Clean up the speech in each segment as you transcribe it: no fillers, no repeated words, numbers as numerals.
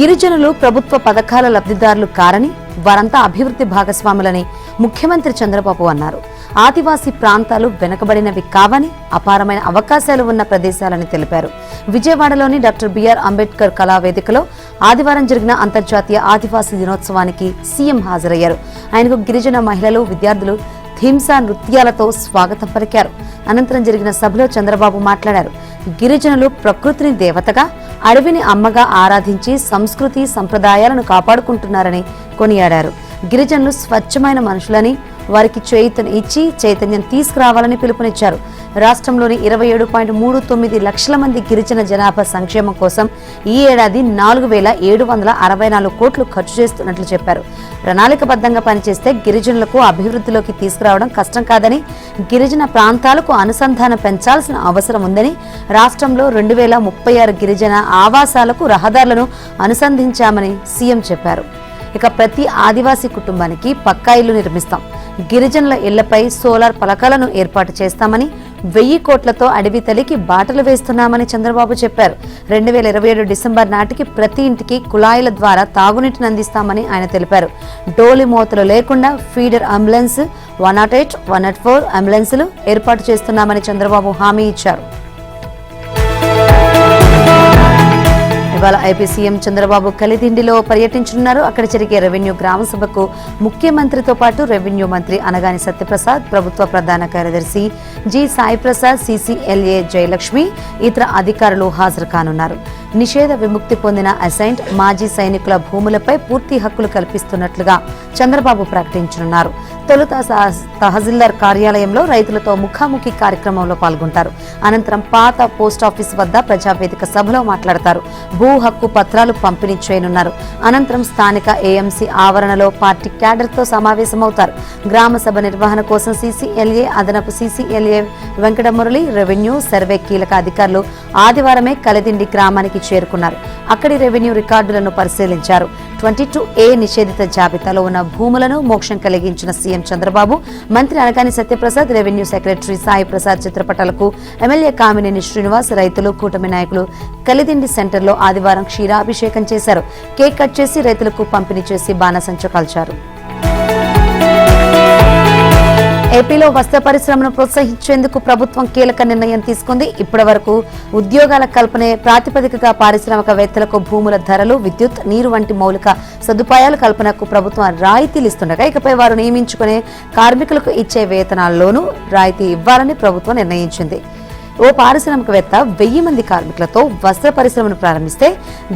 గిరిజనులు ప్రభుత్వ పథకాల లబ్ధిదారులు కారని, వారంతా అభివృద్ధి భాగస్వాములని ముఖ్యమంత్రి చంద్రబాబు అన్నారు. ఆదివాసీ ప్రాంతాలు వెనుకబడినవి కావని, అపారమైన అవకాశాలు ఉన్న ప్రదేశాలని తెలిపారు. విజయవాడలోని డాక్టర్ బిఆర్ అంబేద్కర్ కళావేదికలో ఆదివారం జరిగిన అంతర్జాతీయ ఆదివాసీ దినోత్సవానికి సీఎం హాజరయ్యారు. ఆయనకు గిరిజన మహిళలు, విద్యార్థులు హింసా నృత్యాలతో స్వాగతం పలికారు. అనంతరం జరిగిన సభలో చంద్రబాబు మాట్లాడారు. గిరిజనులు ప్రకృతిని దేవతగా, అడవిని అమ్మగా ఆరాధించి సంస్కృతి సంప్రదాయాలను కాపాడుకుంటున్నారని కొనియాడారు. గిరిజనులు స్వచ్ఛమైన మనుషులని, వారికి ఇచ్చి చైతన్యం తీసుకురావాలని పిలుపునిచ్చారు. రాష్ట్రంలోని 27.39 లక్షల మంది గిరిజన జనాభా సంక్షేమం కోసం ఈ ఏడాది 4,764 కోట్లు ఖర్చు చేస్తున్నట్లు చెప్పారు. ప్రణాళికబద్ధంగా పనిచేస్తే గిరిజనులకు అభివృద్ధిలోకి తీసుకురావడం కష్టం కాదని, గిరిజన ప్రాంతాలకు అనుసంధానం పెంచాల్సిన అవసరం ఉందని, రాష్ట్రంలో 2036 గిరిజన ఆవాసాలకు రహదారులను అనుసంధించామని సీఎం చెప్పారు. ఇక ప్రతి ఆదివాసీ కుటుంబానికి పక్కా ఇల్లు నిర్మిస్తాం, గిరిజనుల ఇళ్లపై సోలార్ పలకలను ఏర్పాటు చేస్తామని, 1000 కోట్లతో అడవి తల్లికి బాటలు వేస్తున్నామని చంద్రబాబు చెప్పారు. 2027 డిసెంబర్ నాటికి ప్రతి ఇంటికి కుళాయిల ద్వారా తాగునీటిని అందిస్తామని ఆయన తెలిపారు. డోలి మోతలు లేకుండా ఫీడర్ అంబులెన్స్, 108, 104 అంబులెన్సులు ఏర్పాటు చేస్తున్నామని చంద్రబాబు హామీ ఇచ్చారు. ఇవాళ ఏపీ సీఎం చంద్రబాబు కలిదిండిలో పర్యటించనున్నారు. అక్కడ జరిగే రెవెన్యూ గ్రామ సభకు ముఖ్యమంత్రితో పాటు రెవెన్యూ మంత్రి అనగాని సత్యప్రసాద్, ప్రభుత్వ ప్రధాన కార్యదర్శి జి సాయి ప్రసాద్, సిసిఎల్ఏ జయలక్ష్మి, ఇతర అధికారులు హాజరు కానున్నారు. నిషేధ విముక్తి పొందిన అసైన్డ్ మాజీ సైనికుల భూములపై పూర్తి హక్కులు కల్పిస్తున్నట్లుగా చంద్రబాబు ప్రకటించనున్నారు. తొలుత తహసీల్దార్ కార్యాలయంలో రైతులతో ముఖాముఖి కార్యక్రమంలో పాల్గొంటారు. అనంతరం పాత పోస్టాఫీస్ వద్ద ప్రజావేదిక సభలో మాట్లాడతారు. భూ హక్కు పత్రాలు పంపిణీ చేయనున్నారు. అనంతరం స్థానిక ఏఎంసీ ఆవరణలో పార్టీ క్యాడర్తో సమావేశమవుతారు. గ్రామ సభ నిర్వహణ కోసం సిసిఎల్ఏ, అదనపు సిసిఎల్ఏ వెంకటమురళి, రెవెన్యూ, సర్వే కీలక అధికారులు ఆదివారమే కలిదిండి గ్రామానికి చేరుకున్నారు. అక్కడి రెవెన్యూ రికార్డులను పరిశీలించారు. 22A నిషేధిత జాబితాలో ఉన్న భూములను మోక్షం కలిగించిన సీఎం చంద్రబాబు, మంత్రి అనగాని సత్యప్రసాద్, రెవెన్యూ సెక్రటరీ సాయి ప్రసాద్ చిత్రపటాలకు ఎమ్మెల్యే కామినేని శ్రీనివాస్, రైతులు, కూటమి నాయకులు కలిదిండి సెంటర్లో ఆదివారం క్షీరాభిషేకం చేశారు. కేక్ కట్ చేసి రైతులకు పంపిణీ చేసి బాణసంచ కాల్చారు. ఏపీలో వస్త్ర పరిశ్రమను ప్రోత్సహించేందుకు ప్రభుత్వం కీలక నిర్ణయం తీసుకుంది. ఇప్పటి వరకు ఉద్యోగాల కల్పనే ప్రాతిపదికగా పారిశ్రామికవేత్తలకు భూముల ధరలు, విద్యుత్, నీరు వంటి మౌలిక సదుపాయాల కల్పనకు ప్రభుత్వం రాయితీలు ఇస్తుండగా, ఇకపై వారు నియమించుకునే కార్మికులకు ఇచ్చే వేతనాల్లోనూ రాయితీ ఇవ్వాలని ప్రభుత్వం నిర్ణయించింది. ఓ పారిశ్రామికవేత్త 1000 మంది కార్మికులతో వస్త్ర పరిశ్రమను ప్రారంభిస్తే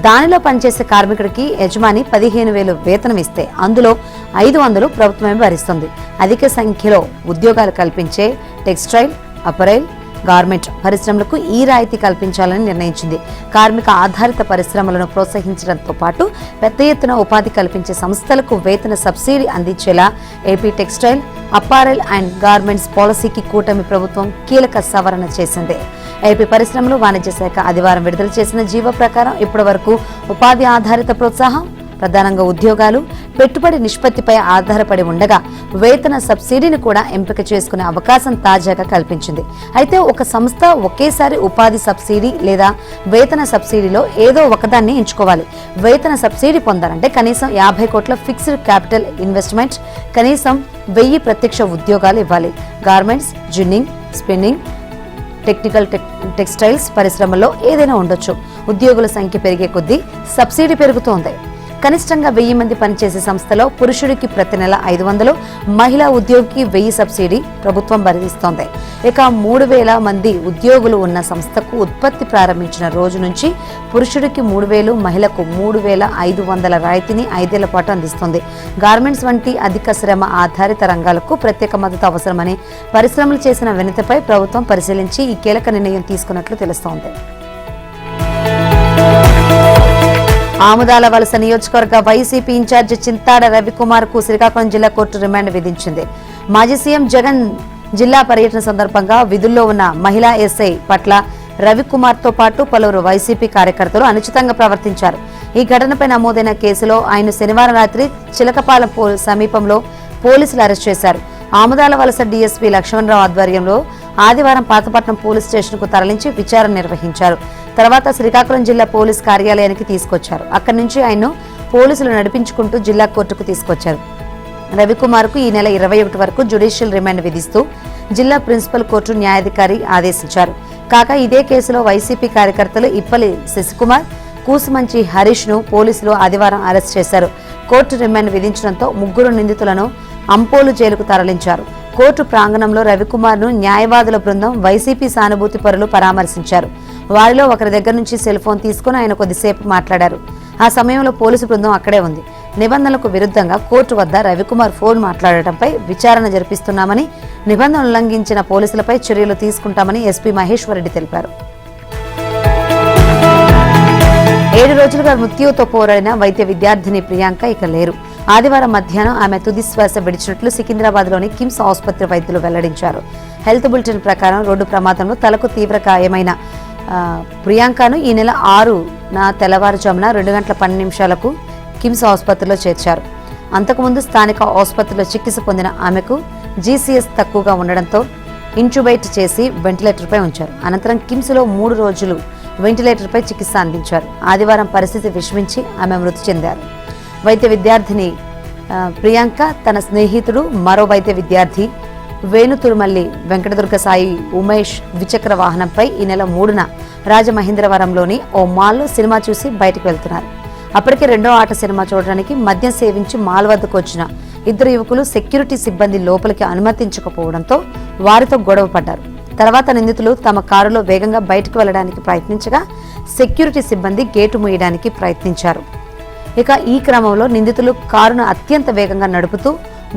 దానిలో పనిచేసే కార్మికుడికి యజమాని 15,000 వేతనం ఇస్తే అందులో 500 ప్రభుత్వమే భరిస్తుంది. అధిక సంఖ్యలో ఉద్యోగాలు కల్పించే టెక్స్టైల్, అపరైల్, గార్మెంట్ పరిశ్రమలకు ఈ రాయితీ కల్పించాలని నిర్ణయించింది. కార్మిక ఆధారిత పరిశ్రమలను ప్రోత్సహించడంతో పాటు పెద్ద ఎత్తున ఉపాధి కల్పించే సంస్థలకు వేతన సబ్సిడీ అందించేలా AP textile, apparel and garments పాలసీకి కూటమి ప్రభుత్వం కీలక సవరణ చేసింది. ఏపీ పరిశ్రమలు, వాణిజ్య శాఖ ఆదివారం విడుదల చేసిన జీవో ప్రకారం ఇప్పటి వరకు ఉపాధి ఆధారిత ప్రోత్సాహం ప్రధానంగా ఉద్యోగాలు, పెట్టుబడి నిష్పత్తిపై ఆధారపడి ఉండగా వేతన సబ్సిడీని కూడా ఎంపిక చేసుకునే అవకాశం తాజాగా కల్పించింది. అయితే ఒక సంస్థ ఒకేసారి ఉపాధి సబ్సిడీ లేదా వేతన సబ్సిడీలో ఏదో ఒకదాన్ని ఎంచుకోవాలి. వేతన సబ్సిడీ పొందాలంటే కనీసం 50 కోట్ల ఫిక్స్డ్ క్యాపిటల్ ఇన్వెస్ట్మెంట్, కనీసం 1000 ప్రత్యక్ష ఉద్యోగాలు ఇవ్వాలి. Garments, ginning, spinning, technical textiles పరిశ్రమల్లో ఏదైనా ఉండొచ్చు. ఉద్యోగుల సంఖ్య పెరిగే కొద్దీ సబ్సిడీ పెరుగుతోంది. కనిష్టంగా 1000 మంది పనిచేసే సంస్థలో పురుషుడికి ప్రతి నెల 500, మహిళా ఉద్యోగికి 1000 సబ్సిడీ ప్రభుత్వం భరిస్తోంది. ఇక 3000 మంది ఉద్యోగులు ఉన్న సంస్థకు ఉత్పత్తి ప్రారంభించిన రోజు నుంచి పురుషుడికి 3000, మహిళకు 3500 రాయితీని 5 ఏళ్ల పాటు అందిస్తుంది. గార్మెంట్స్ వంటి అధిక శ్రమ ఆధారిత రంగాలకు ప్రత్యేక మద్దతు అవసరమని పరిశ్రమలు చేసిన వినతిపై ప్రభుత్వం పరిశీలించి ఈ కీలక నిర్ణయం తీసుకున్నట్లు తెలుస్తోంది. ఆముదాల వలస నియోజకవర్గ వైసీపీ ఇన్ఛార్జి చింతాడ రవికుమార్ కు శ్రీకాకుళం జిల్లా కోర్టు రిమాండ్ విధించింది. మాజీ సీఎం జగన్ జిల్లా పర్యటన సందర్భంగా విధుల్లో ఉన్న మహిళా ఎస్ఐ పట్ల రవికుమార్ తో పాటు పలువురు వైసీపీ కార్యకర్తలు అనుచితంగా ప్రవర్తించారు. ఈ ఘటనపై నమోదైన కేసులో ఆయన శనివారం రాత్రి చిలకపాలెం సమీపంలో పోలీసులు అరెస్ట్ చేశారు. ఆముదాల వలస డీఎస్పీ లక్ష్మణరావు ఆధ్వర్యంలో ఆదివారం పాతపట్నం పోలీస్ స్టేషన్ కు తరలించి విచారణ నిర్వహించారు. తర్వాత శ్రీకాకుళం జిల్లా పోలీస్ కార్యాలయానికి తీసుకొచ్చారు. అక్కడి నుంచి ఆయన్ను పోలీసులు నడిపించుకుంటూ జిల్లా కోర్టుకు తీసుకొచ్చారు. రవికుమార్కు ఈ నెల 21 వరకు జ్యుడిషియల్ రిమాండ్ విధిస్తూ జిల్లా ప్రిన్సిపల్ కోర్టు న్యాయాధికారి ఆదేశించారు. కాగా ఇదే కేసులో వైసీపీ కార్యకర్తలు ఇప్పలి శశికుమార్, కూసుమంచి హరీష్ ను పోలీసులు ఆదివారం అరెస్ట్ చేశారు. కోర్టు రిమాండ్ విధించడంతో ముగ్గురు నిందితులను అంపోలు జైలుకు తరలించారు. కోర్టు ప్రాంగణంలో రవికుమార్ ను న్యాయవాదుల బృందం, వైసీపీ సానుభూతి పరులు పరామర్శించారు. వారిలో ఒకరి దగ్గర నుంచి సెల్ ఫోన్ తీసుకుని ఆయన కొద్దిసేపు మాట్లాడారు. ఆ సమయంలో పోలీసు బృందం అక్కడే ఉంది. నిబంధనలకు విరుద్ధంగా కోర్టు వద్ద రవికుమార్ ఫోన్ మాట్లాడటంపై విచారణ జరిపిస్తున్నామని, నిబంధనలు ఉల్లంఘించిన పోలీసులపై చర్యలు తీసుకుంటామని ఎస్పీ మహేశ్వరరెడ్డి తెలిపారు. 7 రోజులుగా మృత్యువుతో పోరాడిన వైద్య విద్యార్థిని ప్రియాంక ఇక లేరు. ఆదివారం మధ్యాహ్నం ఆమె తుది శ్వాస విడిచినట్లు సికింద్రాబాద్లోని కిమ్స్ ఆసుపత్రి వైద్యులు వెల్లడించారు. హెల్త్ బులెటిన్ ప్రకారం రోడ్డు ప్రమాదంలో తలకు తీవ్ర గాయమైన ప్రియాంకను ఈ నెల 6న తెల్లవారుజామున 2:12 కిమ్స్ ఆసుపత్రిలో చేర్చారు. అంతకుముందు స్థానిక ఆసుపత్రిలో చికిత్స పొందిన ఆమెకు జీసీఎస్ తక్కువగా ఉండడంతో ఇంట్యూబేట్ చేసి వెంటిలేటర్పై ఉంచారు. అనంతరం కిమ్స్లో 3 రోజులు వెంటిలేటర్పై చికిత్స అందించారు. ఆదివారం పరిస్థితి విషమించి ఆమె మృతి చెందారు. వైద్య విద్యార్థిని ప్రియాంక తన స్నేహితుడు మరో వైద్య విద్యార్థి వేణుతురుమల్లి వెంకటదుర్గ సాయి ఉమేష్ ద్విచక్ర వాహనంపై ఈ నెల 3న రాజమహేంద్రవరంలోని ఓ మాల్లో సినిమా చూసి బయటకు వెళ్తున్నారు. అప్పటికే రెండో ఆట సినిమా చూడడానికి మద్యం సేవించి మాల్ వద్దకు వచ్చిన 2 యువకులు సెక్యూరిటీ సిబ్బంది లోపలికి అనుమతించకపోవడంతో వారితో గొడవ పడ్డారు. తర్వాత నిందితులు తమ కారులో వేగంగా బయటకు వెళ్లడానికి ప్రయత్నించగా సెక్యూరిటీ సిబ్బంది గేటు మూయడానికి ప్రయత్నించారు. ఇక ఈ క్రమంలో నిందితులు కారును అత్యంత వేగంగా నడుపుతూ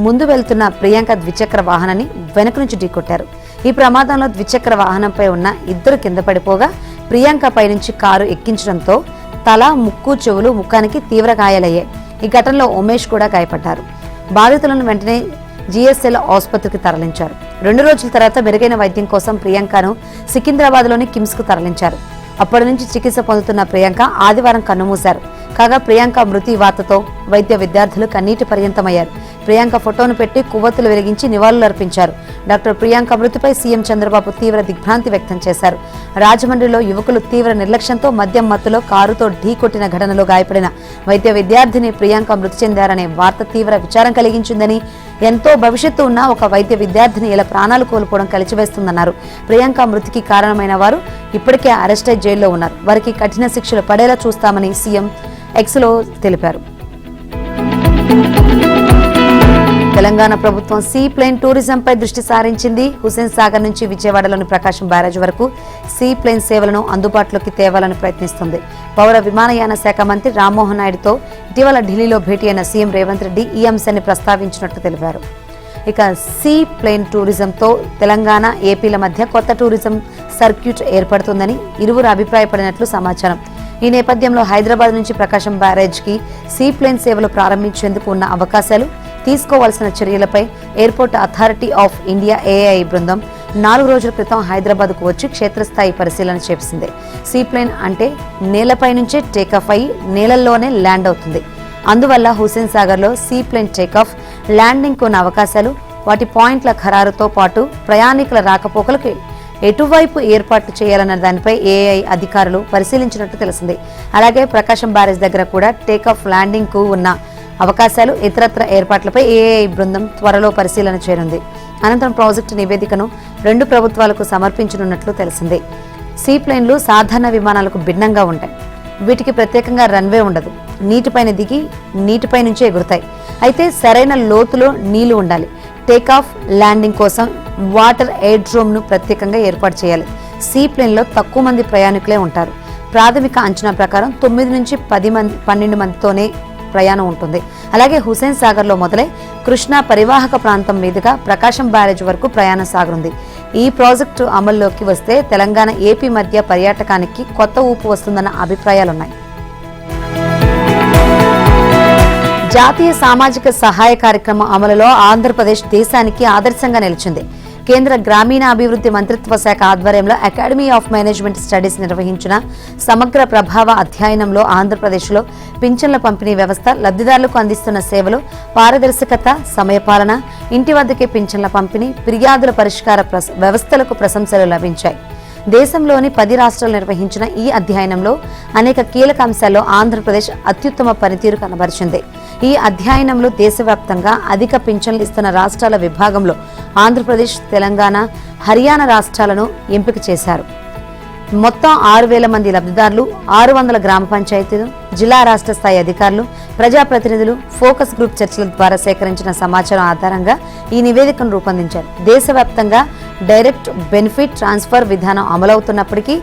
ముందు వెళ్తున్న ప్రియాంక ద్విచక్ర వాహనాన్ని వెనుక నుంచి ఢీకొట్టారు. ఈ ప్రమాదంలో ద్విచక్ర వాహనంపై ఉన్న 2 కింద పడిపోగా ప్రియాంక పై నుంచి కారు ఎక్కించడంతో తల, ముక్కు, చెవులు, ముఖానికి తీవ్ర గాయాలయ్యాయి. ఈ ఘటనలో ఉమేష్ కూడా గాయపడ్డారు. బాధితులను వెంటనే జీఎస్ఎల్ ఆసుపత్రికి తరలించారు. 2 రోజుల తర్వాత మెరుగైన వైద్యం కోసం ప్రియాంకను సికింద్రాబాద్లోని కిమ్స్కు తరలించారు. అప్పటి నుంచి చికిత్స పొందుతున్న ప్రియాంక ఆదివారం కన్నుమూశారు. కాగా ప్రియాంక మృతి వార్తతో వైద్య విద్యార్థులు కన్నీటి పర్యంతమయ్యారు. ప్రియాంక ఫోటోను పెట్టి కొవ్వొత్తులు వెలిగించి నివాళులర్పించారు. డాక్టర్ ప్రియాంక మృతిపై సీఎం చంద్రబాబు తీవ్ర దిగ్భ్రాంతి వ్యక్తం చేశారు. రాజమండ్రిలో యువకులు తీవ్ర నిర్లక్ష్యంతో మద్యం మత్తులో కారుతో ఢీకొట్టిన ఘటనలో గాయపడిన వైద్య విద్యార్థిని ప్రియాంక మృతి చెందారనే వార్త తీవ్ర విచారం కలిగించిందని, ఎంతో భవిష్యత్తు ఉన్న ఒక వైద్య విద్యార్థిని ఇలా ప్రాణాలు కోల్పోవడం కలిచివేస్తుందన్నారు. ప్రియాంక మృతికి కారణమైన వారు ఇప్పటికే అరెస్ట్ అయి జైల్లో ఉన్నారు. వారికి కఠిన శిక్షలు పడేలా చూస్తామని సీఎం ఎక్స్లో తెలిపారు. తెలంగాణ ప్రభుత్వం సీ ప్లేన్ టూరిజంపై దృష్టి సారించింది. హుస్సేన్ సాగర్ నుంచి విజయవాడలోని ప్రకాశం బ్యారేజ్ వరకు సీ ప్లేన్ సేవలను అందుబాటులోకి తేవాలని ప్రయత్నిస్తుంది. పౌర విమానయాన శాఖ మంత్రి రామ్మోహన్ నాయుడుతో ఇటీవల ఢిల్లీలో భేటీ అయిన సీఎం రేవంత్ రెడ్డి ఈ అంశాన్ని ప్రస్తావించినట్లు తెలిపారు. ఇక సీ ప్లేన్ టూరిజంతో తెలంగాణ, ఏపీల మధ్య కొత్త టూరిజం సర్క్యూట్ ఏర్పడుతుందని ఇరువురు అభిప్రాయపడినట్లు సమాచారం. ఈ నేపథ్యంలో హైదరాబాద్ నుంచి ప్రకాశం బ్యారేజ్కి సీ ప్లేన్ సేవలు ప్రారంభించేందుకు ఉన్న అవకాశాలు, తీసుకోవాల్సిన చర్యలపై airport authority of India AI బృందం 4 రోజుల క్రితం హైదరాబాద్కు వచ్చి క్షేత్రస్థాయి పరిశీలన చేసింది. సీ ప్లేన్ అంటే నేలపై నుంచే టేకాఫ్ అయి నేలల్లోనే ల్యాండ్ అవుతుంది. అందువల్ల హుస్సేన్ సాగర్లో సీ ప్లేన్ టేకాఫ్, ల్యాండింగ్కు ఉన్న అవకాశాలు, వాటి పాయింట్ల ఖరారుతో పాటు ప్రయాణికుల రాకపోకలకు ఎటువైపు ఏర్పాట్లు చేయాలన్న దానిపై ఏఐ అధికారులు పరిశీలించినట్టు తెలిసింది. అలాగే ప్రకాశం బ్యారేజ్ దగ్గర కూడా టేకాఫ్, ల్యాండింగ్ కు ఉన్న అవకాశాలు, ఇతరత్ర ఏర్పాట్లపై ఏఐ బృందం త్వరలో పరిశీలన చేయనుంది. అనంతరం ప్రాజెక్టు నివేదికను 2 ప్రభుత్వాలకు సమర్పించనున్నట్లు తెలిసింది. సీ ప్లేన్లు సాధారణ విమానాలకు భిన్నంగా ఉంటాయి. వీటికి ప్రత్యేకంగా రన్వే ఉండదు. నీటిపైన దిగి నీటిపై నుంచే ఎగురుతాయి. అయితే సరైన లోతులో నీళ్లు ఉండాలి. టేకాఫ్, ల్యాండింగ్ కోసం వాటర్ ఎయిర్డ్రోమ్ ను ప్రత్యేకంగా ఏర్పాటు చేయాలి. సీ ప్లేన్లో తక్కువ మంది ప్రయాణికులే ఉంటారు. ప్రాథమిక అంచనా ప్రకారం 9 నుంచి 12 మందితోనే ప్రయాణం ఉంటుంది. అలాగే హుస్సేన్ సాగర్లో మొదలై కృష్ణా పరివాహక ప్రాంతం మీదుగా ప్రకాశం బ్యారేజ్ వరకు ప్రయాణం సాగనుంది. ఈ ప్రాజెక్టు అమల్లోకి వస్తే తెలంగాణ, ఏపీ మధ్య పర్యాటకానికి కొత్త ఊపు వస్తుందన్న అభిప్రాయాలున్నాయి. జాతీయ సామాజిక సహాయ కార్యక్రమం అమలులో ఆంధ్రప్రదేశ్ దేశానికి ఆదర్శంగా నిలిచింది. కేంద్ర గ్రామీణాభివృద్ధి మంత్రిత్వ శాఖ ఆధ్వర్యంలో అకాడమీ ఆఫ్ మేనేజ్మెంట్ స్టడీస్ నిర్వహించిన సమగ్ర ప్రభావ అధ్యయనంలో ఆంధ్రప్రదేశ్లో పింఛన్ల పంపిణీ వ్యవస్థ, లబ్ధిదారులకు అందిస్తున్న సేవలు, పారదర్శకత, సమయపాలన, ఇంటి వద్దకే పింఛన్ల పంపిణీ, ఫిర్యాదుల పరిష్కార వ్యవస్థలకు ప్రశంసలు లభించాయి. దేశంలోని 10 రాష్ట్రాలు నిర్వహించిన ఈ అధ్యయనంలో అనేక కీలక అంశాల్లో ఆంధ్రప్రదేశ్ అత్యుత్తమ పనితీరు కనబరిచింది. ఈ అధ్యయనంలో దేశవ్యాప్తంగా అధిక పింఛన్లు ఇస్తున్న రాష్ట్రాల విభాగంలో ఆంధ్రప్రదేశ్, తెలంగాణ, హర్యానా రాష్ట్రాలను ఎంపిక చేశారు. మొత్తం 6,000 మంది లబ్ధిదారులు, 600 గ్రామ పంచాయతీలు, జిల్లా రాష్ట్ర స్థాయి అధికారులు, ప్రజాప్రతినిధులు ఫోకస్ గ్రూప్ చర్చల ద్వారా సేకరించిన సమాచారం ఆధారంగా ఈ నివేదికను రూపొందించారు. దేశవ్యాప్తంగా డైరెక్ట్ బెనిఫిట్ ట్రాన్స్ఫర్ విధానం అమలవుతున్నప్పటికీ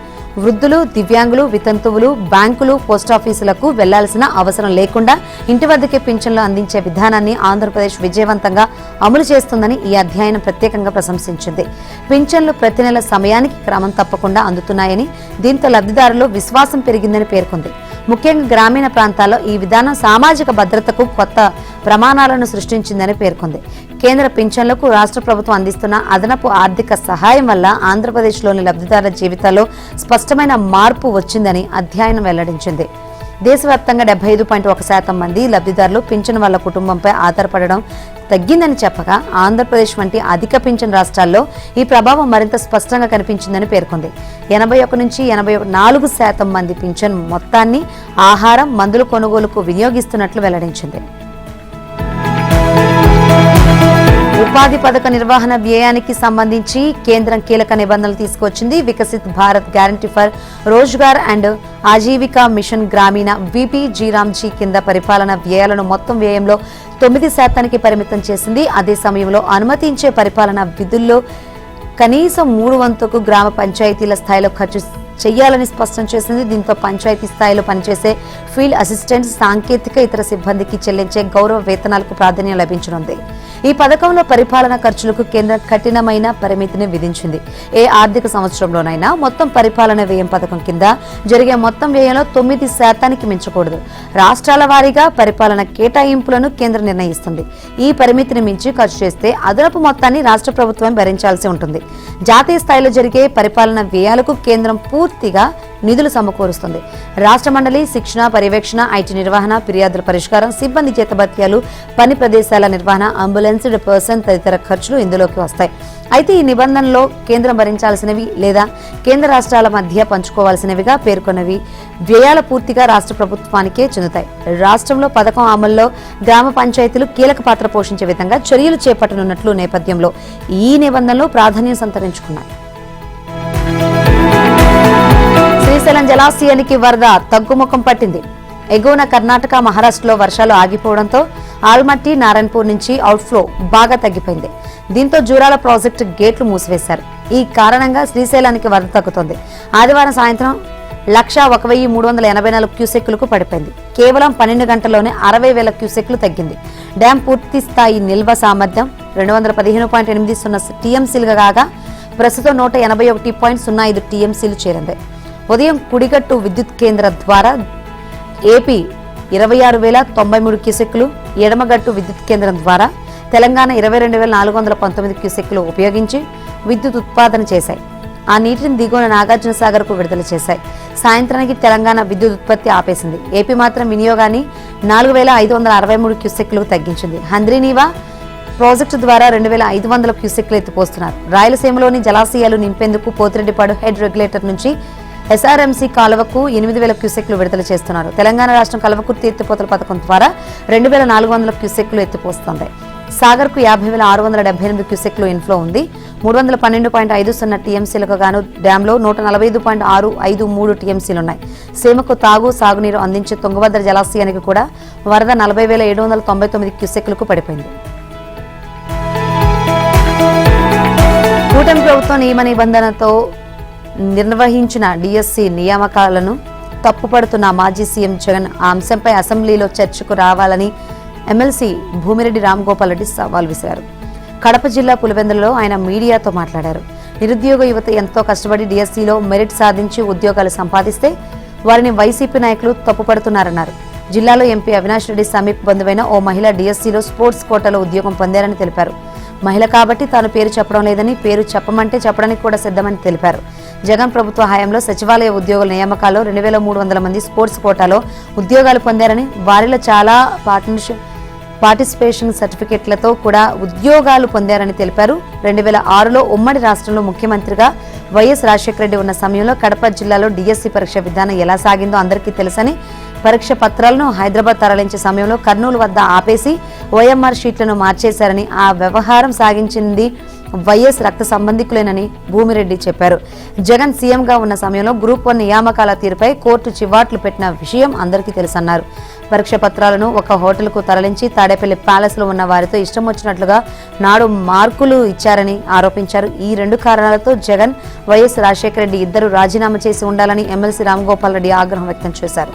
వృద్ధులు, దివ్యాంగులు, వితంతువులు బ్యాంకులు, పోస్టాఫీసులకు వెళ్లాల్సిన అవసరం లేకుండా ఇంటి వద్దకే పింఛన్లు అందించే విధానాన్ని ఆంధ్రప్రదేశ్ విజయవంతంగా అమలు చేస్తుందని ఈ అధ్యయనం ప్రత్యేకంగా ప్రశంసించింది. పింఛన్లు ప్రతి నెల సమయానికి క్రమం తప్పకుండా అందుతున్నాయని, దీంతో లబ్ధిదారుల్లో విశ్వాసం పెరిగిందని పేర్కొంది. ముఖ్యంగా గ్రామీణ ప్రాంతాల్లో ఈ విధానం సామాజిక భద్రతకు కొత్త ప్రమాణాలను సృష్టించిందని పేర్కొంది. కేంద్ర పింఛన్లకు రాష్ట్ర ప్రభుత్వం అందిస్తున్న అదనపు ఆర్థిక సహాయం వల్ల ఆంధ్రప్రదేశ్లోని లబ్ధిదారుల జీవితాల్లో స్పష్టమైన మార్పు వచ్చిందని అధ్యయనం వెల్లడించింది. దేశవ్యాప్తంగా 75.1% మంది లబ్ధిదారులు పింఛన్ వల్ల కుటుంబంపై ఆధారపడడం తగ్గిందని చెప్పగా, ఆంధ్రప్రదేశ్ వంటి అధిక పింఛన్ రాష్ట్రాల్లో ఈ ప్రభావం మరింత స్పష్టంగా కనిపించిందని పేర్కొంది. 81 నుంచి 84% మంది పింఛన్ మొత్తాన్ని ఆహారం, మందుల కొనుగోలుకు వినియోగిస్తున్నట్లు వెల్లడించింది. ఉపాధి పథక నిర్వహణ వ్యయానికి సంబంధించి కేంద్రం కీలక నిబంధనలు తీసుకొచ్చింది. Viksit Bharat guarantee for Rozgar and Ajeevika mission Gramin VPGరామ్జీ కింద పరిపాలన వ్యయాలను మొత్తం వ్యయంలో 9% పరిమితం చేసింది. అదే సమయంలో అనుమతించే పరిపాలన విధుల్లో కనీసం 3/4 గ్రామ పంచాయతీల స్థాయిలో ఖర్చు చేయాలని స్పష్టం చేసింది. దీంతో పంచాయతీ స్థాయిలో పనిచేసే ఫీల్డ్ అసిస్టెంట్స్, సాంకేతిక ఇతర సిబ్బందికి చెల్లించే గౌరవ వేతనాలకు ప్రాధాన్యం లభించనుంది. ఈ పథకంలో పరిపాలన ఖర్చులకు కేంద్రం కఠినమైన పరిమితిని విధించింది. ఏ ఆర్థిక సంవత్సరంలోనైనా మొత్తం పరిపాలన వ్యయం పథకం కింద జరిగే మొత్తం వ్యయంలో 9% మించకూడదు. రాష్ట్రాల వారీగా పరిపాలన కేటాయింపులను కేంద్రం నిర్ణయిస్తుంది. ఈ పరిమితిని మించి ఖర్చు చేస్తే అదనపు మొత్తాన్ని రాష్ట్ర ప్రభుత్వం భరించాల్సి ఉంటుంది. జాతీయ స్థాయిలో జరిగే పరిపాలన వ్యయాలకు కేంద్రం పూర్తిగా నిధులు సమకూరుస్తుంది. రాష్ట్ర మండలి శిక్షణ, పర్యవేక్షణ, IT నిర్వహణ, ఫిర్యాదుల పరిష్కారం, సిబ్బంది జీతభత్యాలు, పని ప్రదేశాల నిర్వహణ, అంబులెన్స్డ్ పర్సన్ తదితర ఖర్చులు ఇందులోకి వస్తాయి. అయితే ఈ నిబంధనలో కేంద్రం భరించాల్సినవి లేదా కేంద్ర రాష్ట్రాల మధ్య పంచుకోవాల్సినవిగా పేర్కొన్నవి వ్యయాల పూర్తిగా రాష్ట్ర ప్రభుత్వానికే చెందుతాయి. రాష్ట్రంలో పథకం అమల్లో గ్రామ పంచాయతీలు కీలక పాత్ర పోషించే విధంగా చర్యలు చేపట్టనున్నట్లు నేపథ్యంలో ఈ నిబంధనలు ప్రాధాన్యం సంతరించుకున్నాయి. శ్రీశైలం జలాశయానికి వరద తగ్గుముఖం పట్టింది. ఎగువన కర్ణాటక, మహారాష్ట్రలో వర్షాలు ఆగిపోవడంతో ఆల్మట్టి, నారాయణపూర్ నుంచి అవుట్ఫ్లో బాగా తగ్గిపోయింది. దీంతో జూరాల ప్రాజెక్టు గేట్లు మూసివేశారు. ఈ కారణంగా శ్రీశైలానికి వరద తగ్గుతోంది. ఆదివారం సాయంత్రం 101,384 క్యూసెక్కులకు పడిపోయింది. కేవలం 12 గంటల్లోనే 60,000 క్యూసెక్లు తగ్గింది. డ్యాం పూర్తి స్థాయి నిల్వ సామర్థ్యం 215.80 టీఎంసీలుగా కాగా ప్రస్తుతం 181.05 టీఎంసీలు చేరింది. ఉదయం కుడిగట్టు విద్యుత్ కేంద్రం ద్వారా ఏపీ 26,093 క్యూసెక్కులు, ఎడమగట్టు విద్యుత్ కేంద్రం ద్వారా తెలంగాణ 22,419 క్యూసెక్కులు ఉపయోగించి విద్యుత్ ఉత్పాదన చేశాయి. ఆ నీటిని దిగువన నాగార్జున సాగర్ కు విడుదల చేశాయి. సాయంత్రానికి తెలంగాణ విద్యుత్ ఉత్పత్తి ఆపేసింది. ఏపీ మాత్రం వినియోగాన్ని 4,563 క్యూసెక్కులకు తగ్గించింది. హంద్రీనీవా ప్రాజెక్టు ద్వారా 2,500 క్యూసెక్లు ఎత్తిపోస్తున్నారు. రాయలసీమలోని జలాశయాలు నింపేందుకు పోతిరెడ్డిపాడు హెడ్ రెగ్యులేటర్ నుంచి SRMC కాలువకు 8,000 క్యూసెక్లు విడుదల చేస్తున్నారు. తెలంగాణ రాష్ట్రం కల్వకుర్తి ఎత్తిపోతల పథకం ద్వారా 2,400 క్యూసెక్లు ఎత్తిపోస్తుంది. సాగర్ కు 50,678 క్యూసెక్లు ఇన్ఫ్లో ఉంది. 312.50 టీఎంసీలకు గాను డ్యాంలో 145.653 టీఎంసీలున్నాయి. సీమకు తాగు, సాగునీరు అందించే తుంగభద్ర జలాశయానికి కూడా వరద 40,799 క్యూసెక్లకు పడిపోయింది. కూటమి ప్రభుత్వం నియమ నిబంధనతో నిర్వహించిన DSC నియామకాలను తప్పుపడుతున్న మాజీ సీఎం జగన్ ఆ అంశంపై అసెంబ్లీలో చర్చకు రావాలని ఎమ్మెల్సీ భూమిరెడ్డి రామ్గోపాల్ రెడ్డి సవాల్ విసిరారు. కడప జిల్లా పులివెందులలో ఆయన మీడియాతో మాట్లాడారు. నిరుద్యోగ యువత ఎంతో కష్టపడి DSCలో మెరిట్ సాధించి ఉద్యోగాలు సంపాదిస్తే వారిని వైసీపీ నాయకులు తప్పుపడుతున్నారన్నారు. జిల్లాలో ఎంపీ అవినాష్ రెడ్డి సమీప బంధువైన ఓ మహిళ DSCలో స్పోర్ట్స్ కోటాలో ఉద్యోగం పొందారని తెలిపారు. మహిళ కాబట్టి తాను పేరు చెప్పడం లేదని, పేరు చెప్పమంటే చెప్పడానికి కూడా సిద్ధమని తెలిపారు. జగన్ ప్రభుత్వ హయాంలో సచివాలయ ఉద్యోగుల నియామకాల్లో 2,300 మంది స్పోర్ట్స్ కోటాలో ఉద్యోగాలు పొందారని, వారిలో చాలా పార్టిసిపేషన్ సర్టిఫికెట్లతో కూడా ఉద్యోగాలు పొందారని తెలిపారు. 2006లో ఉమ్మడి రాష్ట్రంలో ముఖ్యమంత్రిగా వైఎస్ రాజశేఖర రెడ్డి ఉన్న సమయంలో కడప జిల్లాలో డిఎస్సి పరీక్ష విధానం ఎలా సాగిందో అందరికీ తెలుసని, పరీక్ష పత్రాలను హైదరాబాద్ తరలించే సమయంలో కర్నూలు వద్ద ఆపేసి ఓఎంఆర్ షీట్లను మార్చేశారని, ఆ వ్యవహారం సాగించింది వైఎస్ రక్త సంబంధికులేనని భూమిరెడ్డి చెప్పారు. జగన్ సీఎంగా ఉన్న సమయంలో గ్రూప్ 1 నియామకాల తీరుపై కోర్టు చివాట్లు పెట్టిన విషయం అందరికీ తెలుసన్నారు. పరీక్ష పత్రాలను ఒక హోటల్కు తరలించి తాడేపల్లి ప్యాలెస్ లో ఉన్న వారితో ఇష్టం వచ్చినట్లుగా నాడు మార్కులు ఇచ్చారని ఆరోపించారు. ఈ 2 కారణాలతో జగన్, వైఎస్ రాజశేఖర రెడ్డి ఇద్దరు రాజీనామా చేసి ఉండాలని ఎమ్మెల్సీ రామగోపాల్ రెడ్డి ఆగ్రహం వ్యక్తం చేశారు.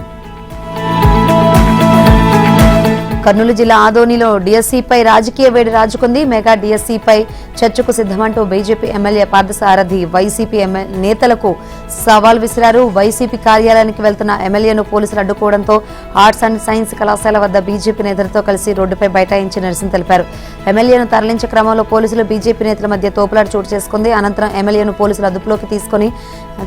కర్నూలు జిల్లా ఆదోనిలో డిఎస్సీపై రాజకీయ వేడి రాజుకుంది. మెగా డిఎస్సీపై చర్చకు సిద్ధమంటూ బీజేపీ ఎమ్మెల్యే పార్థసారథి వైసీపీ నేతలకు సవాల్ విసిరారు. వైసీపీ కార్యాలయానికి వెళ్తున్న ఎమ్మెల్యేను పోలీసులు అడ్డుకోవడంతో ఆర్ట్స్ అండ్ సైన్స్ కళాశాల వద్ద బీజేపీ నేతలతో కలిసి రోడ్డుపై బైఠాయించి నిరసన తెలిపారు. ఎమ్మెల్యేను తరలించే క్రమంలో పోలీసులు బీజేపీ నేతల మధ్య తోపులాట చోటు చేసుకుంది. అనంతరం ఎమ్మెల్యేను పోలీసులు అదుపులోకి తీసుకుని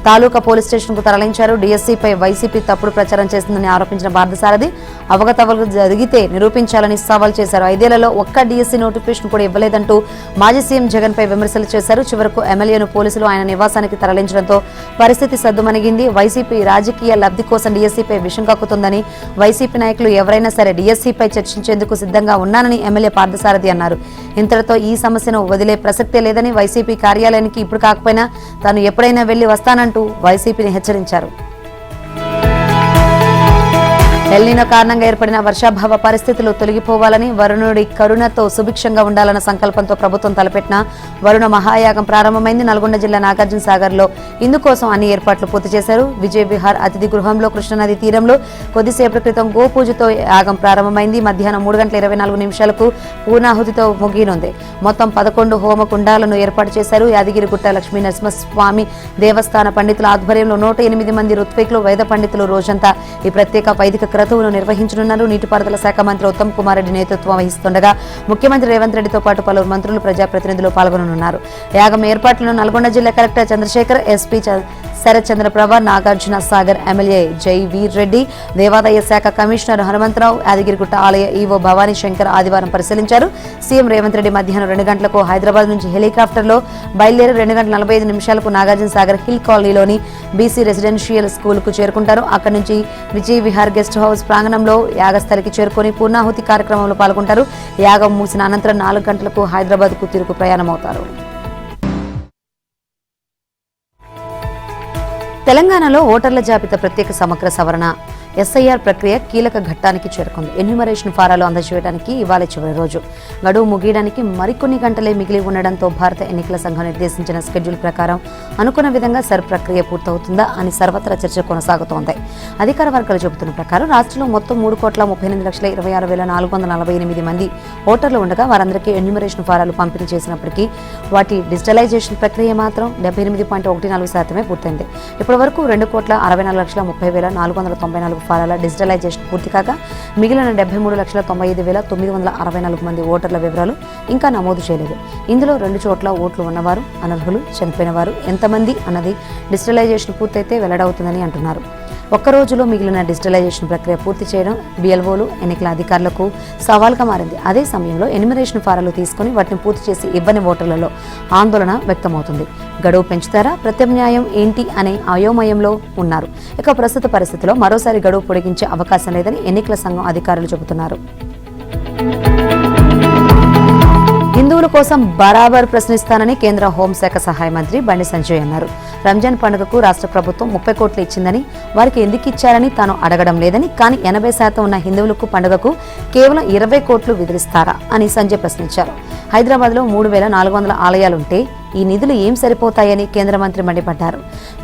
తాలూకా పోలీస్ స్టేషన్ కు తరలించారు. డిఎస్సీపై వైసీపీ తప్పుడు ప్రచారం చేస్తుందని ఆరోపించిన పార్థసారథి అవకతవకలు జరిగితే నిరూపించాలని సవాల్ చేశారు. 5 ఏళ్లలో ఒక్క డిఎస్సీ నోటిఫికేషన్ కూడా ఇవ్వలేదంటూ మాజీ సీఎం జగన్ పై విమర్శలు చేశారు. చివరకు ఎమ్మెల్యేను పోలీసులు ఆయన నివాసానికి తరలించడంతో పరిస్థితి సద్దుమణిగింది. వైసీపీ రాజకీయ లబ్ధి కోసం డిఎస్సీపై విషం కక్కుతుందని, వైసీపీ నాయకులు ఎవరైనా సరే డిఎస్సీపై చర్చించేందుకు సిద్ధంగా ఉన్నానని ఎమ్మెల్యే పార్థసారథి అన్నారు. ఇంతటితో ఈ సమస్యను వదిలే ప్రసక్తే లేదని, వైసీపీ కార్యాలయానికి ఇప్పుడు కాకపోయినా తాను ఎప్పుడైనా వెళ్లి వస్తానంటూ వైసీపీని హెచ్చరించారు. ఎల్నినో కారణంగా ఏర్పడిన వర్షాభావ పరిస్థితులు తొలగిపోవాలని, వరుణుడి కరుణతో సుభిక్షంగా ఉండాలన్న సంకల్పంతో ప్రభుత్వం తలపెట్టిన వరుణ మహాయాగం ప్రారంభమైంది. నల్గొండ జిల్లా నాగార్జున సాగర్ లో ఇందుకోసం అన్ని ఏర్పాట్లు పూర్తి చేశారు. విజయ్ విహార్ అతిథి గృహంలో కృష్ణానది తీరంలో కొద్దిసేపటి క్రితం గోపూజతో యాగం ప్రారంభమైంది. మధ్యాహ్నం 3:24 పూర్ణాహుతితో ముగియనుంది. మొత్తం 11 హోమ కుండాలను ఏర్పాటు చేశారు. యాదగిరిగుట్ట లక్ష్మీ నరసింహస్వామి దేవస్థాన పండితుల ఆధ్వర్యంలో 108 మంది ఋత్వికులు, వేద పండితులు రోజంతా ఈ ప్రత్యేక వైదిక క్రతువును నిర్వహించనున్నారు. నీటిపారుదల శాఖ మంత్రి ఉత్తమ్ కుమార్ రెడ్డి నేతృత్వం వహిస్తుండగా ముఖ్యమంత్రి రేవంత్ రెడ్డితో పాటు పలువురు మంత్రులు, ప్రజాప్రతినిధులు పాల్గొననున్నారు. యాగం ఏర్పాట్లను నల్గొండ జిల్లా collector Chandrashekar, SP Sharath Chandraprabha, Nagarjuna Sagar MLA Jai Veer Reddy, దేవాదాయ శాఖ కమిషనర్ హనుమంతరావు, యాదగిరిగుట్ట ఆలయ ఈవో భవానీ శంకర్ ఆదివారం పరిశీలించారు. సీఎం రేవంత్ రెడ్డి మధ్యాహ్నం 2 గంటలకు హైదరాబాద్ నుంచి హెలికాప్టర్లో బయలుదేరి 2:45 నాగార్జున సాగర్ హిల్ కాలనీలోని బీసీ రెసిడెన్షియల్ స్కూల్ కు చేరుకుంటారు. అక్కడి నుంచి విజయ్ విహార్ గెస్ట్ హౌస్ ప్రాంగణంలో యాగస్థలికి చేరుకుని పూర్ణాహుతి కార్యక్రమంలో పాల్గొంటారు. యాగం ముగిసిన అనంతరం 4 గంటలకు హైదరాబాద్ కు తిరుగు ప్రయాణమవుతారు. తెలంగాణలో ఓటర్ల జాబితా ప్రత్యేక సమగ్ర సవరణ ఎస్ఐఆర్ ప్రక్రియ కీలక ఘట్టానికి చేరుకుంది. ఎన్యూమరేషన్ ఫారాలు అందజేయడానికి ఇవాళ చివరి రోజు. గడువు ముగియడానికి మరికొన్ని గంటలే మిగిలి ఉండడంతో భారత ఎన్నికల సంఘం నిర్దేశించిన స్కెడ్యూల్ ప్రకారం అనుకున్న విధంగా సర్ ప్రక్రియ పూర్తవుతుందా అని సర్వత్రా చర్చ కొనసాగుతోంది. అధికార వర్గాలు చెబుతున్న ప్రకారం రాష్ట్రంలో మొత్తం 3,38,26,448 మంది ఓటర్లు ఉండగా వారందరికీ ఎన్యూమరేషన్ ఫారాలు పంపిణీ చేసినప్పటికీ వాటి డిజిటలైజేషన్ ప్రక్రియ మాత్రం 78.14% పూర్తయింది. ఇప్పటి వరకు 2,64,30,494 ఫారాల డిజిటలైజేషన్ పూర్తి కాగా మిగిలిన 73,95,964 మంది ఓటర్ల వివరాలు ఇంకా నమోదు చేయలేదు. ఇందులో 2 చోట్ల ఓట్లు ఉన్నవారు, అనర్హులు, చనిపోయిన వారు ఎంతమంది అన్నది డిజిటలైజేషన్ పూర్తయితే వెల్లడవుతుందని అంటున్నారు. ఒక్క రోజులో మిగిలిన డిజిటలైజేషన్ ప్రక్రియ పూర్తి చేయడం బిఎల్ఓలు, ఎన్నికల అధికారులకు సవాల్గా మారింది. అదే సమయంలో ఎన్యూమరేషన్ ఫారాలు తీసుకుని వాటిని పూర్తి చేసి ఇవ్వని ఓటర్లలో ఆందోళన వ్యక్తమవుతుంది. గడువు పెంచుతారా, ప్రత్యామ్నాయం ఏంటి అనే అయోమయంలో ఉన్నారు. ఇక ప్రస్తుత పరిస్థితిలో మరోసారి గడువు పొడిగించే అవకాశం లేదని ఎన్నికల సంఘం అధికారులు చెబుతున్నారు. హిందువుల కోసం బరాబర్ ప్రశ్నిస్తానని కేంద్ర హోంశాఖ సహాయ మంత్రి బండి సంజయ్ అన్నారు. రంజాన్ పండుగకు రాష్ట్ర ప్రభుత్వం 30 కోట్లు ఇచ్చిందని, వారికి ఎందుకు ఇచ్చారని తాను అడగడం లేదని, కానీ 80% ఉన్న హిందువులకు పండుగకు కేవలం 20 కోట్లు విధిస్తారా అని సంజయ్ ప్రశ్నించారు. హైదరాబాద్లో 3,400 ఆలయాలుంటే ఈ నిధులు ఏం సరిపోతాయని కేంద్ర మంత్రి మండిపడ్డారు.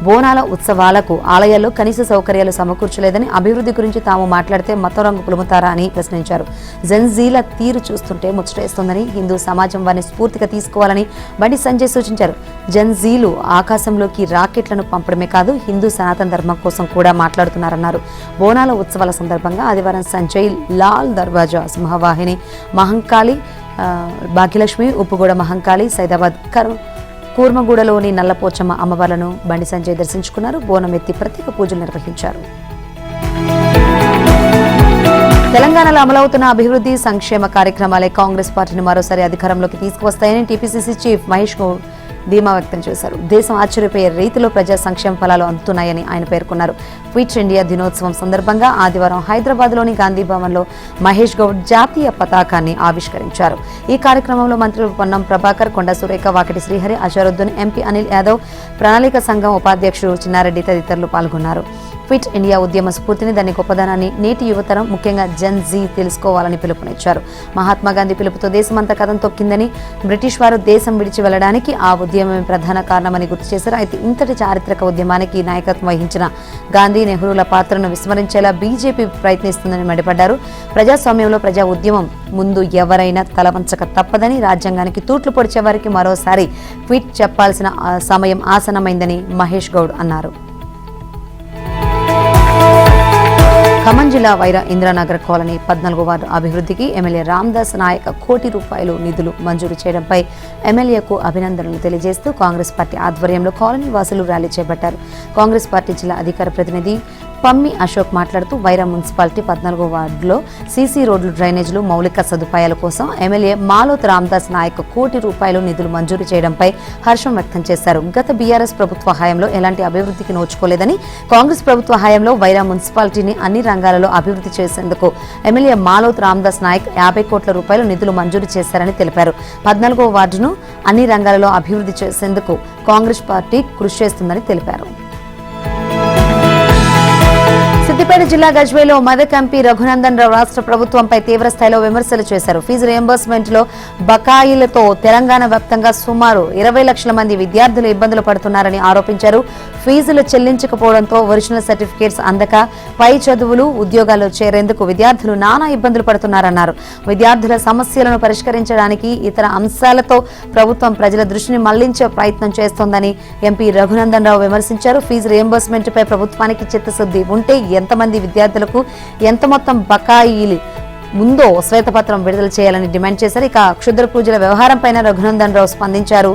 బోనాల ఉత్సవాలకు ఆలయాల్లో కనీస సౌకర్యాలు సమకూర్చలేదని, అభివృద్ధి గురించి తాము మాట్లాడితే మతం రంగు పులుముతారా అని ప్రశ్నించారు. జన్జీల తీరు చూస్తుంటే ముచ్చటేస్తోందని, హిందూ సమాజం వారిని స్ఫూర్తిగా తీసుకోవాలని బండి సంజయ్ సూచించారు. జన్జీలు ఆకాశంలోకి రాకెట్లను పంపడమే కాదు, హిందూ సనాతన ధర్మం కోసం కూడా మాట్లాడుతున్నారన్నారు. బోనాల ఉత్సవాల సందర్భంగా ఆదివారం సంజయ్ లాల్ దర్వాజా, సింహవాహిని, మహంకాళి, భాగ్యలక్ష్మి, ఉప్పుగూడ మహంకాళి, సైదాబాద్ కూర్మగూడలోని నల్లపోచమ్మ అమ్మవార్లను బండి సంజయ్ దర్శించుకున్నారు. బోనం ఎత్తి ప్రత్యేక పూజలు నిర్వహించారు. తెలంగాణలో అమలవుతున్న అభివృద్ధి సంక్షేమ కార్యక్రమాలే కాంగ్రెస్ పార్టీని మరోసారి అధికారంలోకి తీసుకువస్తాయని టీపీసీసీ చీఫ్ మహేష్ ధీమా వ్యక్తం చేశారు. దేశం ఆశ్చర్యపోయే రీతిలో ప్రజా సంక్షేమ ఫలాలు అందుతున్నాయని ఆయన పేర్కొన్నారు. క్విట్ ఇండియా దినోత్సవం సందర్భంగా ఆదివారం హైదరాబాద్లోని గాంధీ భవన్లో మహేష్ గౌడ్ జాతీయ పతాకాన్ని ఆవిష్కరించారు. ఈ కార్యక్రమంలో మంత్రులు పొన్నం ప్రభాకర్, కొండ సురేఖ, వాకిటి శ్రీహరి, అజరుద్దీన్, ఎంపీ అనిల్ యాదవ్, ప్రణాళిక సంఘం ఉపాధ్యక్షుడు చిన్నారెడ్డి తదితరులు పాల్గొన్నారు. క్విట్ ఇండియా ఉద్యమ స్ఫూర్తిని, దాని గొప్పదనాన్ని నేటి యువతరం ముఖ్యంగా జెన్ జీ తెలుసుకోవాలని పిలుపునిచ్చారు. మహాత్మా గాంధీ పిలుపుతో దేశమంతా కథం తొక్కిందని, బ్రిటిష్ వారు దేశం విడిచి వెళ్లడానికి ఆ ఉద్యమమే ప్రధాన కారణమని గుర్తు చేశారు. అయితే ఇంతటి చారిత్రక ఉద్యమానికి నాయకత్వం వహించిన గాంధీ, నెహ్రూల పాత్రను విస్మరించేలా బీజేపీ ప్రయత్నిస్తుందని మండిపడ్డారు. ప్రజాస్వామ్యంలో ప్రజా ఉద్యమం ముందు ఎవరైనా తలవంచక తప్పదని, రాజ్యాంగానికి తూట్లు పొడిచే వారికి మరోసారి క్విట్ చెప్పాల్సిన సమయం ఆసనమైందని మహేష్ గౌడ్ అన్నారు. ఖమ్మం జిల్లా వైరా ఇంద్రానగర్ కాలనీ 14వ వార్డు అభివృద్ధికి ఎమ్మెల్యే రామదాస్ నాయక్ ₹1 కోటి నిధులు మంజూరు చేయడంపై ఎమ్మెల్యేకు అభినందనలు తెలియజేస్తూ కాంగ్రెస్ పార్టీ ఆధ్వర్యంలో కాలనీ వాసులు ర్యాలీ చేపట్టారు. కాంగ్రెస్ పార్టీ జిల్లా అధికార ప్రతినిధి పమ్మి అశోక్ మాట్లాడుతూ వైరా మున్సిపాలిటీ 14వ వార్డులో సీసీ రోడ్లు, డ్రైనేజీలు, మౌలిక సదుపాయాల కోసం ఎమ్మెల్యే మాలోత్ రామదాస్ నాయక్ ₹1 నిధులు మంజూరు చేయడంపై హర్షం వ్యక్తం చేశారు. గత బీఆర్ఎస్ ప్రభుత్వ హయాంలో ఎలాంటి అభివృద్ధికి నోచుకోలేదని, కాంగ్రెస్ ప్రభుత్వ హయాంలో వైరా మున్సిపాలిటీని అన్ని రంగాలలో అభివృద్ధి చేసేందుకు ఎమ్మెల్యే మాలోత్ రామదాస్ నాయక్ ₹50 కోట్ల నిధులు మంజూరు చేశారని తెలిపారు. 14వ వార్డును అన్ని రంగాలలో అభివృద్ధి చేసేందుకు కాంగ్రెస్ పార్టీ కృషి చేస్తుందని తెలిపారు. సిద్దిపేట జిల్లా గజ్వేల్లో మెదక్ ఎంపీ రఘునందన్ రావు రాష్ట్ర ప్రభుత్వంపై తీవ్రస్థాయిలో విమర్శలు చేశారు. ఫీజు రియంబర్స్మెంట్ లో బకాయిలతో తెలంగాణ వ్యాప్తంగా సుమారు 20 లక్షల మంది విద్యార్థులు ఇబ్బందులు పడుతున్నారని ఆరోపించారు. ఫీజులు చెల్లించకపోవడంతో ఒరిజినల్ సర్టిఫికేట్స్ అందక పై చదువులు, ఉద్యోగాల్లో చేరేందుకు విద్యార్థులు నానా ఇబ్బందులు పడుతున్నారన్నారు. విద్యార్థుల సమస్యలను పరిష్కరించడానికి ఇతర అంశాలతో ప్రభుత్వం ప్రజల దృష్టిని మళ్లించే ప్రయత్నం చేస్తోందని ఎంపీ రఘునందన్ రావు విమర్శించారు. ఫీజు రియంబర్స్మెంట్ పై ప్రభుత్వానికి చిత్తశుద్ధి ఉంటే ఎంతమంది విద్యార్థులకు ఎంత మొత్తం బకాయిలు ముందో శ్వేతపత్రం విడుదల చేయాలని డిమాండ్ చేశారు. ఇక క్షుద్ర పూజల వ్యవహారంపై రఘునందన్ రావు స్పందించారు.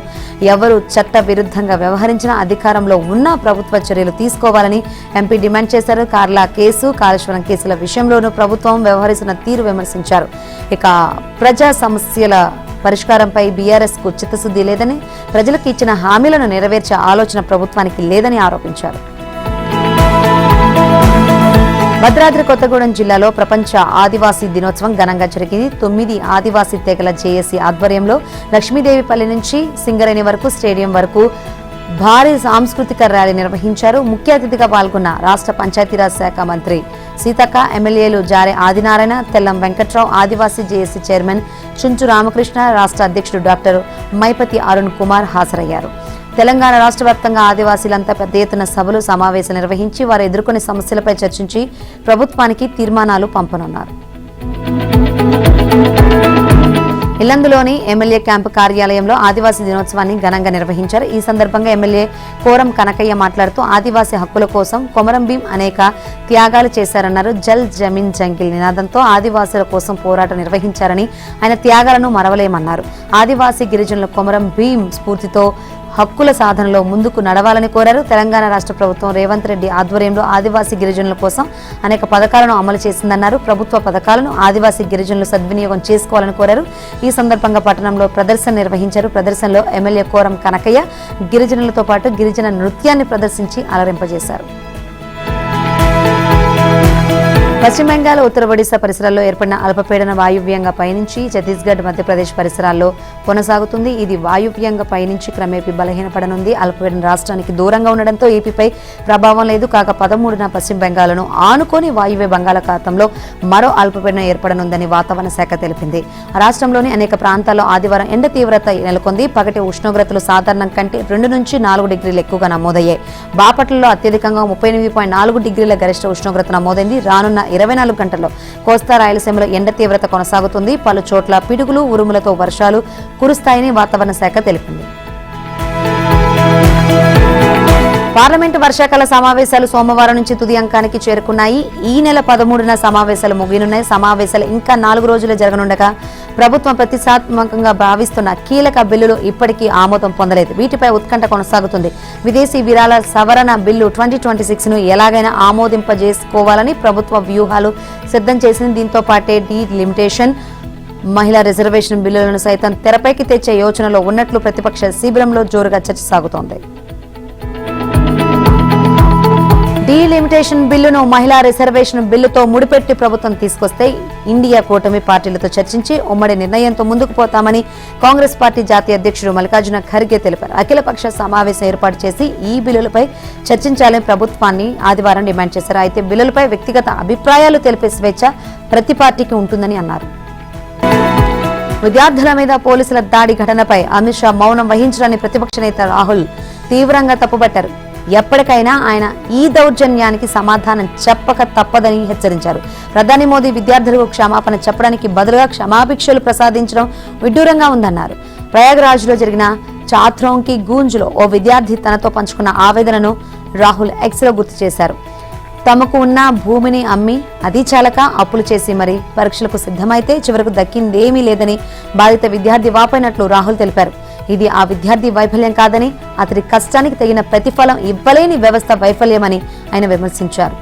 ఎవరు చట్ట విరుద్ధంగా వ్యవహరించినా అధికారంలో ఉన్న ప్రభుత్వ చర్యలు తీసుకోవాలని ఎంపీ డిమాండ్ చేశారు. కార్లా కేసు, కాళేశ్వరం కేసుల విషయంలోనూ ప్రభుత్వం వ్యవహరిస్తున్న తీరు విమర్శించారు. ఇక ప్రజా సమస్యల పరిష్కారంపై బీఆర్ఎస్ కు చిత్తశుద్ధి లేదని, ప్రజలకు ఇచ్చిన హామీలను నెరవేర్చే ఆలోచన ప్రభుత్వానికి లేదని ఆరోపించారు. భద్రాద్రి కొత్తగూడెం జిల్లాలో ప్రపంచ ఆదివాసీ దినోత్సవం ఘనంగా జరిగింది. 9 ఆదివాసీ తెగల జేఏసీ ఆధ్వర్యంలో లక్ష్మీదేవిపల్లి నుంచి సింగరేణి వరకు స్టేడియం వరకు భారీ సాంస్కృతిక ర్యాలీ నిర్వహించారు. ముఖ్య అతిథిగా పాల్గొన్న రాష్ట్ర పంచాయతీరాజ్ శాఖ మంత్రి సీతక్క, ఎమ్మెల్యేలు జారే ఆదినారాయణ, తెల్లం వెంకట్రావు, ఆదివాసీ జేఏసీ చైర్మన్ చుంచు రామకృష్ణ, రాష్ట్ర అధ్యక్షుడు డాక్టర్ మైపతి అరుణ్ కుమార్ హాజరయ్యారు. తెలంగాణ రాష్ట్ర వ్యాప్తంగా ఆదివాసీలంతా పెద్ద ఎత్తున సభలు, సమావేశాలు నిర్వహించి వారు ఎదుర్కొనే సమస్యలపై చర్చించి ప్రభుత్వానికి తీర్మానాలు పంపనున్నారు. ఇల్లందులోని ఎమ్మెల్యే క్యాంపు కార్యాలయంలో ఆదివాసీ దినోత్సవాన్ని ఘనంగా నిర్వహించారు. ఈ సందర్భంగా ఎమ్మెల్యే కోరం కనకయ్య మాట్లాడుతూ ఆదివాసీ హక్కుల కోసం కొమరం భీం అనేక త్యాగాలు చేశారన్నారు. జల్ జమీన్ జంగిల్ నినాదంతో ఆదివాసుల కోసం పోరాటం నిర్వహించారని, ఆయన త్యాగాలను మరవలేమన్నారు. ఆదివాసీ గిరిజనుల కొమరం భీం స్ఫూర్తితో హక్కుల సాధనలో ముందుకు నడవాలని కోరారు. తెలంగాణ రాష్ట్ర ప్రభుత్వం రేవంత్ రెడ్డి ఆధ్వర్యంలో ఆదివాసీ గిరిజనుల కోసం అనేక పథకాలను అమలు చేసిందన్నారు. ప్రభుత్వ పథకాలను ఆదివాసీ గిరిజనులు సద్వినియోగం చేసుకోవాలని కోరారు. ఈ సందర్భంగా పట్టణంలో ప్రదర్శన నిర్వహించారు. ప్రదర్శనలో ఎమ్మెల్యే కోరం కనకయ్య గిరిజనులతో పాటు గిరిజన నృత్యాన్ని ప్రదర్శించి అలరింపజేశారు. పశ్చిమ బెంగాల్, ఉత్తర ఒడిశా పరిసరాల్లో ఏర్పడిన అల్పపీడన వాయువ్యంగా పయనించి ఛత్తీస్గఢ్, మధ్యప్రదేశ్ పరిసరాల్లో కొనసాగుతుంది. ఇది వాయువ్యంగా పయనించి క్రమేపీ బలహీనపడనుంది. అల్పపీడన రాష్ట్రానికి దూరంగా ఉండడంతో ఏపీపై ప్రభావం లేదు. కాగా 13న పశ్చిమ బెంగాల్ను ఆనుకొని వాయువ్య బంగాళాఖాతంలో మరో అల్పపీడనం ఏర్పడనుందని వాతావరణ శాఖ తెలిపింది. రాష్ట్రంలోని అనేక ప్రాంతాల్లో ఆదివారం ఎండ తీవ్రత నెలకొంది. పగటి ఉష్ణోగ్రతలు సాధారణం కంటే 2 నుంచి 4 డిగ్రీలు ఎక్కువగా నమోదయ్యాయి. బాపట్లలో అత్యధికంగా 38.4 డిగ్రీల గరిష్ట ఉష్ణోగ్రత నమోదైంది. రానున్న 24 గంటల్లో కోస్తా రాయలసీమలో ఎండ తీవ్రత కొనసాగుతుంది. పలు చోట్ల పిడుగులు, ఉరుములతో వర్షాలు కురుస్తాయని వాతావరణ శాఖ తెలిపింది. పార్లమెంటు వర్షాకాల సమావేశాలు సోమవారం నుంచి తుది అంకానికి చేరుకున్నాయి. ఈ నెల 13న సమావేశాలు ముగియనున్నాయి. సమావేశాలు ఇంకా 4 రోజులు జరగనుండగా ప్రభుత్వం ప్రతిష్టాత్మకంగా భావిస్తున్న కీలక బిల్లులు ఇప్పటికీ ఆమోదం పొందలేదు. వీటిపై ఉత్కంఠ కొనసాగుతుంది. విదేశీ విరాళ సవరణ బిల్లు 2026ను ఎలాగైనా ఆమోదింపజేసుకోవాలని ప్రభుత్వ వ్యూహాలు సిద్ధం చేసింది. దీంతో పాటే డీ లిమిటేషన్, మహిళా రిజర్వేషన్ బిల్లులను సైతం తెరపైకి తెచ్చే యోచనలో ఉన్నట్లు ప్రతిపక్ష శిబిరంలో జోరుగా చర్చ సాగుతోంది. డీలిమిటేషన్ బిల్లును మహిళా రిజర్వేషన్ బిల్లుతో ముడిపెట్టి ప్రభుత్వం తీసుకొస్తే ఇండియా కూటమి పార్టీలతో చర్చించి ఉమ్మడి నిర్ణయంతో ముందుకు పోతామని కాంగ్రెస్ పార్టీ జాతీయ అధ్యక్షుడు మల్లికార్జున ఖర్గే తెలిపారు. అఖిలపక్ష సమావేశం ఏర్పాటు చేసి ఈ బిల్లులపై చర్చించాలని ప్రభుత్వాన్ని ఆదివారం డిమాండ్ చేశారు. అయితే బిల్లులపై వ్యక్తిగత అభిప్రాయాలు తెలిపే స్వేచ్ఛ ప్రతి పార్టీకి ఉంటుందని అన్నారు. విద్యార్థుల మీద పోలీసుల దాడి ఘటనపై అమిత్ షా మౌనం వహించడాన్ని ప్రతిపక్ష నేత రాహుల్ తీవ్రంగా తప్పుపట్టారు. ఎప్పటికైనా ఆయన ఈ దౌర్జన్యానికి సమాధానం చెప్పక తప్పదని హెచ్చరించారు. ప్రధాని మోదీ విద్యార్థులకు క్షమాపణ చెప్పడానికి బదులుగా క్షమాభిక్షలు ప్రసాదించడం విడ్డూరంగా ఉందన్నారు. ప్రయాగ్రాజ్లో జరిగిన చాత్రోంకి గూంజ్లో ఓ విద్యార్థి తనతో పంచుకున్న ఆవేదనను రాహుల్ ఎక్స్లో గుర్తు చేశారు. తమకు ఉన్న భూమిని అమ్మి అది చాలక అప్పులు చేసి మరి పరీక్షలకు సిద్ధమైతే చివరకు దక్కిందేమీ లేదని బాధిత విద్యార్థి వాపోయినట్లు రాహుల్ తెలిపారు. ఇది ఆ విద్యార్థి వైఫల్యం కాదని, అతడి కష్టానికి తగిన ప్రతిఫలం ఇవ్వలేని వ్యవస్థ వైఫల్యమని ఆయన విమర్శించారు.